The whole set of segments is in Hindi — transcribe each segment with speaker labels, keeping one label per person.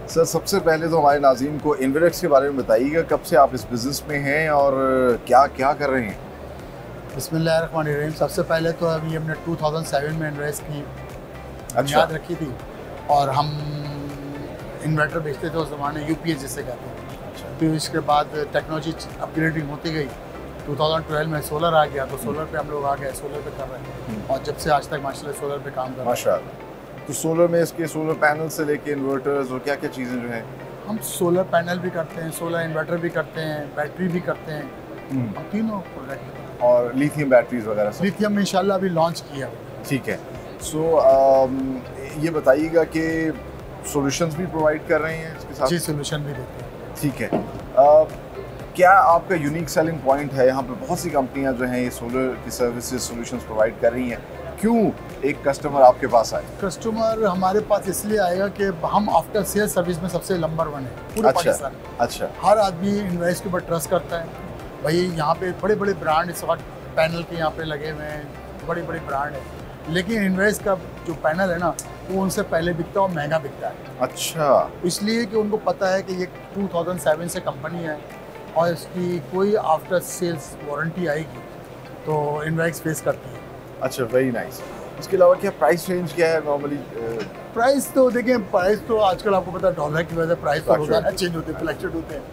Speaker 1: सर सबसे पहले तो हमारे नाज़रीन को इन्वेरेक्स के बारे में बताइएगा, कब से आप इस बिज़नेस में हैं और क्या क्या कर रहे हैं?
Speaker 2: बिस्मिल्लाहिर्रहमानिर्रहीम। सबसे पहले तो अभी हमने 2007 में इन्वेस्ट की बुनियाद रखी थी और हम इन्वर्टर बेचते थे उस ज़माने, यूपीएस जिसे कहते हैं। फिर इसके बाद टेक्नोलॉजी अपग्रेडिंग होती गई। 2012 में सोलर आ गया तो सोलर पे हम लोग आ गए, सोलर पे कर रहे हैं और जब से आज तक माशाल्लाह सोलर पे काम कर रहे हैं।
Speaker 1: माशाल्लाह। तो सोलर में इसके सोलर पैनल से लेके इन्वर्टर्स और क्या क्या चीज़ें जो हैं?
Speaker 2: हम सोलर पैनल भी करते हैं, सोलर इन्वर्टर भी करते हैं, बैटरी भी करते हैं, हम तीनों प्रोडक्ट।
Speaker 1: और लिथियम बैटरीज वगैरह सब?
Speaker 2: लिथियम इंशाल्लाह अभी लॉन्च किया।
Speaker 1: ठीक है। सो ये बताइएगा कि सॉल्यूशंस भी प्रोवाइड कर रहे हैं इसके साथ?
Speaker 2: जी, सॉल्यूशन भी देते हैं।
Speaker 1: ठीक है। क्या आपका यूनिक सेलिंग पॉइंट है? यहाँ पे बहुत सी कंपनियाँ जो हैं ये सोलर की सर्विसेज सॉल्यूशंस प्रोवाइड कर रही हैं, क्यों एक कस्टमर आपके पास आए?
Speaker 2: कस्टमर हमारे पास इसलिए आएगा कि हम आफ्टर सेल सर्विस में सबसे नंबर 1 है पूरे पाकिस्तान में।
Speaker 1: अच्छा।
Speaker 2: हर आदमी इन्वेस्ट के ऊपर ट्रस्ट करता है। भाई यहाँ पे बड़े बड़े ब्रांड इस वक्त पैनल के यहाँ पे लगे हुए हैं, बड़ी बड़ी ब्रांड है, लेकिन इन्वेस्ट का जो पैनल है ना वो उनसे पहले बिकता है और महंगा बिकता है।
Speaker 1: अच्छा।
Speaker 2: इसलिए कि उनको पता है कि ये 2007 से कंपनी है और इसकी कोई आफ्टर सेल्स वारंटी आएगी तो इन्वेस्ट फेस करती है।
Speaker 1: अच्छा, वेरी नाइस। इसके अलावा क्या प्राइस रेंज क्या है नॉर्मली?
Speaker 2: प्राइस तो देखें, प्राइस तो आजकल आपको पता है डॉलर की वजह से प्राइस तो रोजाना चेंज होते हैं, फ्लक्चुएट होते हैं,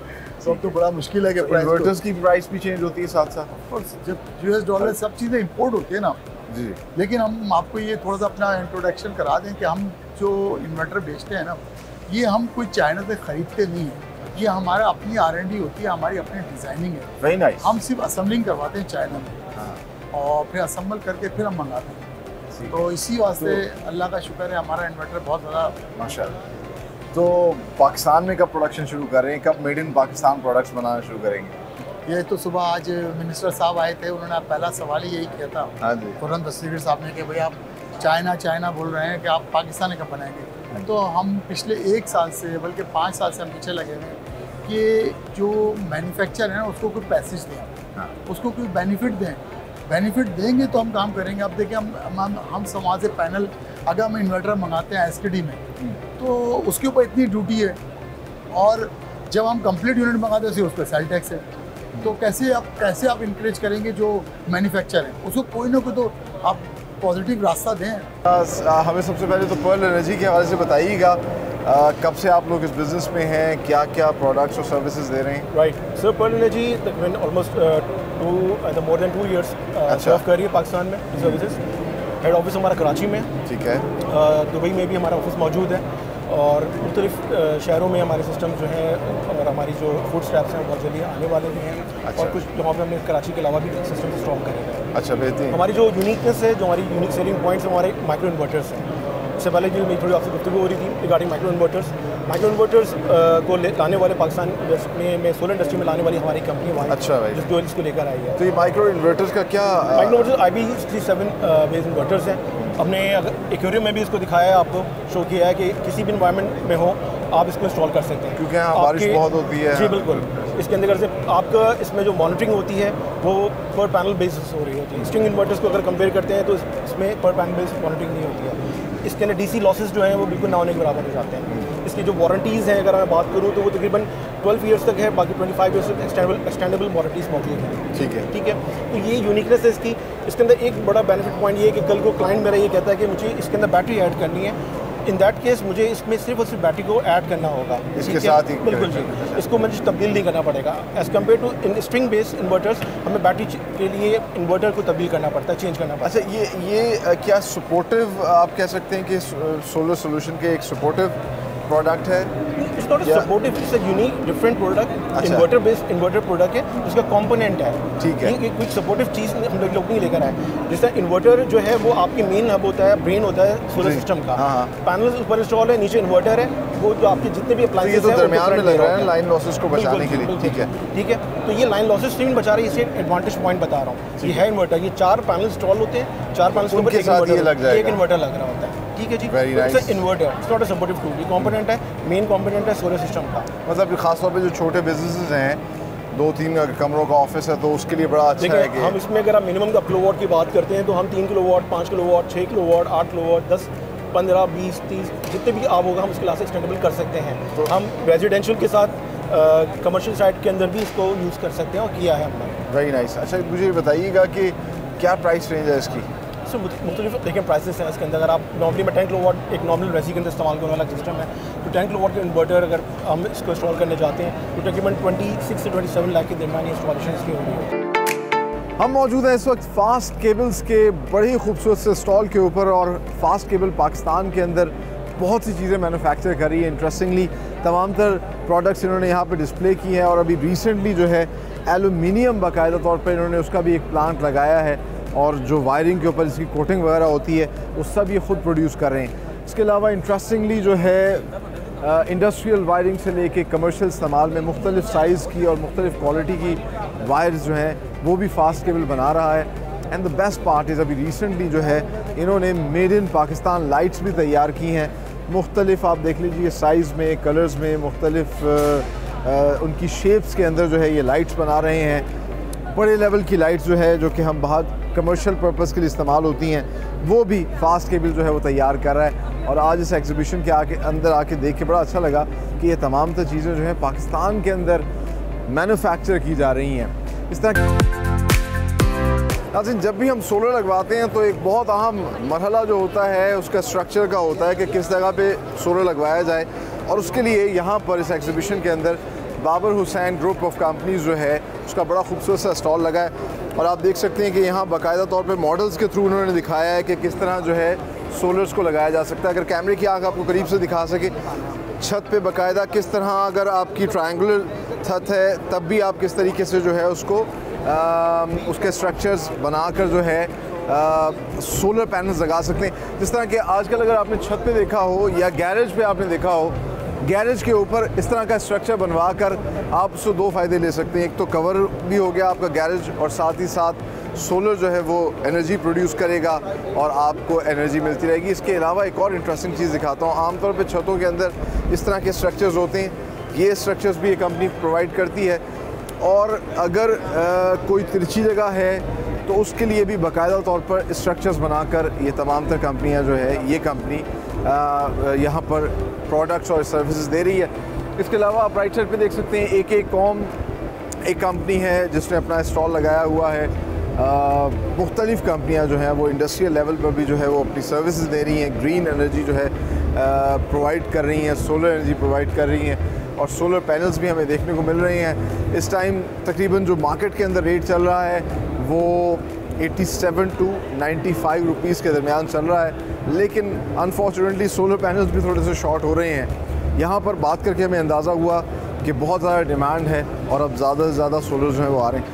Speaker 2: तो अब तो बड़ा मुश्किल है कि प्राइस
Speaker 1: इन्वर्टर्स की प्राइस भी चेंज होती है साथ साथ।
Speaker 2: और जब यूएस डॉलर सब चीज़ें इंपोर्ट होती है ना
Speaker 1: जी।
Speaker 2: लेकिन हम आपको ये थोड़ा सा अपना इंट्रोडक्शन करा दें कि हम जो इन्वर्टर बेचते हैं ना ये हम कोई चाइना से खरीदते नहीं है, ये हमारा अपनी R&D होती है, हमारी अपनी डिज़ाइनिंग है।
Speaker 1: Very nice.
Speaker 2: हम सिर्फ असेंबलिंग करवाते हैं चाइना में और फिर असेंबल करके फिर हम मंगाते हैं। तो इसी वास्ते अल्लाह का शुक्र है हमारा इन्वर्टर बहुत ज़्यादा
Speaker 1: माशाल्लाह। तो पाकिस्तान में कब प्रोडक्शन शुरू कर रहे हैं, कब मेड इन पाकिस्तान प्रोडक्ट्स बनाना शुरू करेंगे?
Speaker 2: ये तो सुबह आज मिनिस्टर साहब आए थे, उन्होंने पहला सवाल ही यही किया था।
Speaker 1: हाँ जी।
Speaker 2: फौरन दस्तगीर साहब ने कि भाई आप चाइना बोल रहे हैं कि आप पाकिस्तान कब बनाएंगे? तो हम पिछले 1 साल से बल्कि 5 साल से हम पीछे लगे हुए हैं कि जो मैन्युफैक्चर है ना उसको कोई पैसेज दें, उसको कोई बेनिफिट दें। बेनिफिट देंगे तो हम काम करेंगे। अब देखिए हम समाज से पैनल अगर हम इन्वर्टर मंगाते हैं SKD में तो उसके ऊपर इतनी ड्यूटी है और जब हम कंप्लीट यूनिट मंगाते हैं उस पर सेल टैक्स है। तो कैसे आप इंकरेज करेंगे जो मैन्युफैक्चर है उसको कोई ना कोई तो आप पॉजिटिव रास्ता दें।
Speaker 1: हमें सबसे पहले तो पर्ल एनर्जी के हवाले से बताइएगा, कब से आप लोग इस बिज़नेस में हैं, क्या क्या प्रोडक्ट्स और सर्विसेज दे रहे हैं?
Speaker 3: राइट सर, पर्ल एनर्जी तकरीबन ऑलमोस्ट मोर देन 2 years सर्व कर रही है पाकिस्तान में सर्विसेज। हेड ऑफिस हमारा कराची में है।
Speaker 1: ठीक है।
Speaker 3: दुबई में भी हमारा ऑफिस मौजूद है और मुख्तलिफ शहरों में हमारे सिस्टम जो हैं और हमारी जो फूड स्टैप्स हैं बहुत जल्दी आने वाले भी हैं। अच्छा। और कुछ जहाँ पे हमने कराची के अलावा भी सिस्टम इंस्टॉल करेंगे।
Speaker 1: अच्छा, बेहतरीन।
Speaker 3: हमारी जो यूनिकनेस है, जो हमारी यूनिक सेलिंग पॉइंट्स हमारे माइक्रो इन्वर्टर्स हैं। इससे पहले जो मेरी थोड़ी आपसे गुफ्तगू हो रही थी रिगार्डिंग माइक्रो इन्वर्टर्स को लाने वाले पाकिस्तान में सोलर इंडस्ट्री में लाने वाली हमारी कंपनी
Speaker 1: अच्छा भाई
Speaker 3: जो इसको लेकर आई है।
Speaker 1: तो ये माइक्रो इन्वर्टर्स का क्या?
Speaker 3: Micro inverters IB67 based inverters हैं। हमने एक्वेरियम में भी इसको दिखाया है, आपको शो किया है कि किसी भी इन्वायरमेंट में हो आप इसको इंस्टॉल कर सकते हैं
Speaker 1: क्योंकि यहाँ बारिश बहुत होती है।
Speaker 3: जी बिल्कुल। इसके अंदर से आपका इसमें जो मॉनिटरिंग होती है वो पर पैनल बेसिस हो रही होती है। स्ट्रिंग इन्वर्टर्स को अगर कंपेयर करते हैं तो इसमें पर पैनल बेस्ड मॉनिटरिंग नहीं होती है। इसके अंदर DC लॉसेस जो हैं वो बिल्कुल ना होने के बराबर हो जाते हैं। इसकी जो वारंटीज़ हैं अगर मैं बात करूँ तो वो तकरीबन 12 years तक है, बाकी 25 years तक एक्सटेंडेबल वारंटीज़ मौजूद हैं। ठीक है। तो ये यूनिकनेस है इसकी। इसके अंदर एक बड़ा बेनिफिट पॉइंट ये है कि कल को क्लाइंट मेरा ये कहता है कि मुझे इसके अंदर बैटरी ऐड करनी है, इन दैट केस मुझे इसमें सिर्फ और सिर्फ बैटरी को ऐड करना होगा
Speaker 1: इसके साथ ही।
Speaker 3: बिल्कुल जी, इसको मुझे तब्दील नहीं करना पड़ेगा। As compare to in string based inverters हमें बैटरी के लिए इन्वर्टर को तब्दील करना पड़ता है, चेंज करना पड़ता है।
Speaker 1: अच्छा, ये क्या सपोर्टिव आप कह सकते हैं कि सोलर सोल्यूशन के एक सपोर्टिव प्रोडक्ट है?
Speaker 3: It's not a supportive, it's a unique different product. Inverter based inverter product है, उसका कंपोनेंट है।
Speaker 1: ठीक है।
Speaker 3: ये कोई सपोर्टिव चीज़ हम लोग नहीं लेकर आए। जैसे इन्वर्टर जो है वो आपकी मेन हब होता है, ब्रेन होता है सोलर सिस्टम का। पैनल ऊपर इंस्टॉल है, नीचे इन्वर्टर है, वो जो आपके जितने भी अप्लायंसेस
Speaker 1: हैं दरमियान में लग रहा है लाइन लॉसेस को बचाने के लिए।
Speaker 3: ठीक है। तो ये लाइन लॉसेस नहीं बचा रही है, इसे एडवांटेज पॉइंट बता रहा हूँ। ये है इन्वर्टर, ये 4 पैनल इंस्टॉल होते हैं, 4 पैनल के ऊपर एक इन्वर्टर लग रहा होता है। ठीक है जी। It's inverter, it's not a supportive tool. ये कंपोनेंट है, मेन कंपोनेंट है सोलर सिस्टम का।
Speaker 1: मतलब खासतौर पे जो छोटे बिजनेसेस हैं, 2-3 कमरों का ऑफिस है, तो उसके लिए बड़ा अच्छा है कि
Speaker 3: हम इसमें अगर आप मिनिमम का किलोवाट की बात करते हैं तो हम 3 किलोवाट, 5 किलोवाट, 6 किलोवाट, 8 किलोवाट, 10 15, 20, 30 जितने भी आब होगा हम उसके लास्ट एक्सटेंडेबल कर सकते हैं। तो हम रेजिडेंशियल के साथ कमर्शियल साइट के अंदर भी इसको यूज़ कर सकते हैं और किया है हमने।
Speaker 1: Very nice. अच्छा मुझे बताइएगा कि क्या प्राइस रेंज है इसकी?
Speaker 3: सो मुख्तलिफ देखिए प्राइसेस हैं इसके अंदर। अगर आप नॉर्मली में 10 किलोवाट एक नॉर्मल रेसी के अंदर इस्तेमाल करने वाला सिस्टम है, तो 10 किलोवाट का इन्वर्टर अगर हम इसको इंस्टॉल करने जाते हैं तो तकरीबन 26 से 27 लाख के दरमियान इंस्टॉलेशन इसकी होगी।
Speaker 1: हम मौजूद हैं इस वक्त फास्ट केबल्स के बड़ी खूबसूरत से स्टॉल के ऊपर, और फास्ट केबल पाकिस्तान के अंदर बहुत सी चीज़ें मैन्युफैक्चर कर रही है। इंटरेस्टिंगली तमाम तर प्रोडक्ट्स इन्होंने यहाँ पे डिस्प्ले की हैं, और अभी रिसेंटली जो है एलुमिनियम बाकायदा तौर पे इन्होंने उसका भी एक प्लांट लगाया है, और जो वायरिंग के ऊपर इसकी कोटिंग वगैरह होती है वो सब ये ख़ुद प्रोड्यूस कर रहे हैं। इसके अलावा इंटरेस्टिंगली जो है इंडस्ट्रियल वायरिंग से लेके कमर्शियल इस्तेमाल में मुख्तलिफ़ साइज़ की और मुख्तलिफ़ क्वालिटी की वायर्स जो हैं वो भी फास्ट केबल बना रहा है। And the best part is अभी रिसेंटली जो है इन्होंने मेड इन पाकिस्तान लाइट्स भी तैयार की हैं। मुख्तलिफ़ आप देख लीजिए साइज़ में, कलर्स में, मुख्तलिफ़ उनकी शेप्स के अंदर जो है ये लाइट्स बना रहे हैं। बड़े लेवल की लाइट्स जो है जो कि हम बहुत कमर्शियल पर्पस के लिए इस्तेमाल होती हैं, वो भी फास्ट केबल जो है वो तैयार कर रहा है। और आज इस एग्जीबिशन के अंदर आके देख के बड़ा अच्छा लगा कि ये तमाम तो चीज़ें जो हैं पाकिस्तान के अंदर मैन्युफैक्चर की जा रही हैं। इस तरह जब भी हम सोलर लगवाते हैं तो एक बहुत अहम मरहला जो होता है उसका स्ट्रक्चर का होता है कि किस जगह पे सोलर लगवाया जाए, और उसके लिए यहाँ पर इस एग्जीबिशन के अंदर Babar Hussain group of companies जो है उसका बड़ा खूबसूरत सा स्टॉल लगा है। और आप देख सकते हैं कि यहाँ बाकायदा तौर पे मॉडल्स के थ्रू उन्होंने दिखाया है कि किस तरह जो है सोलर्स को लगाया जा सकता है। अगर कैमरे की आँख आपको करीब से दिखा सके, छत पे बाकायदा किस तरह अगर आपकी ट्रायंगुलर छत है तब भी आप किस तरीके से जो है उसको उसके स्ट्रक्चर्स बनाकर जो है सोलर पैनल्स लगा सकते हैं। जिस तरह कि आजकल अगर आपने छत पे देखा हो या गैरेज पे आपने देखा हो, गैरेज के ऊपर इस तरह का स्ट्रक्चर बनवा कर आप उससे दो फ़ायदे ले सकते हैं। एक तो कवर भी हो गया आपका गैरेज, और साथ ही साथ सोलर जो है वो एनर्जी प्रोड्यूस करेगा और आपको एनर्जी मिलती रहेगी। इसके अलावा एक और इंटरेस्टिंग चीज़ दिखाता हूँ। आमतौर पे छतों के अंदर इस तरह के स्ट्रक्चर्स होते हैं, ये स्ट्रक्चर्स भी ये कंपनी प्रोवाइड करती है। और अगर कोई तिरछी जगह है तो उसके लिए भी बाकायदा तौर पर स्ट्रक्चर्स बनाकर ये तमाम तर कंपनियाँ जो है ये कंपनी यहाँ पर प्रोडक्ट्स और सर्विसेज दे रही है। इसके अलावा आप राइट साइड पे देख सकते हैं एक कॉम एक कंपनी है जिसने अपना स्टॉल लगाया हुआ है। मुख्तलिफ़ कंपनियाँ जो हैं वो इंडस्ट्रियल लेवल पर भी जो है वो अपनी सर्विसेज दे रही हैं, ग्रीन एनर्जी जो है प्रोवाइड कर रही हैं, सोलर एनर्जी प्रोवाइड कर रही हैं, और सोलर पैनल्स भी हमें देखने को मिल रहे हैं। इस टाइम तकरीबन जो मार्केट के अंदर रेट चल रहा है वो 87 to 95 रुपीज़ के दरमियान चल रहा है, लेकिन अनफॉर्चुनेटली सोलर पैनल्स भी थोड़े से शॉर्ट हो रहे हैं। यहाँ पर बात करके हमें अंदाज़ा हुआ कि बहुत ज़्यादा डिमांड है और अब ज़्यादा से ज़्यादा सोलर जो है वो आ रहे हैं।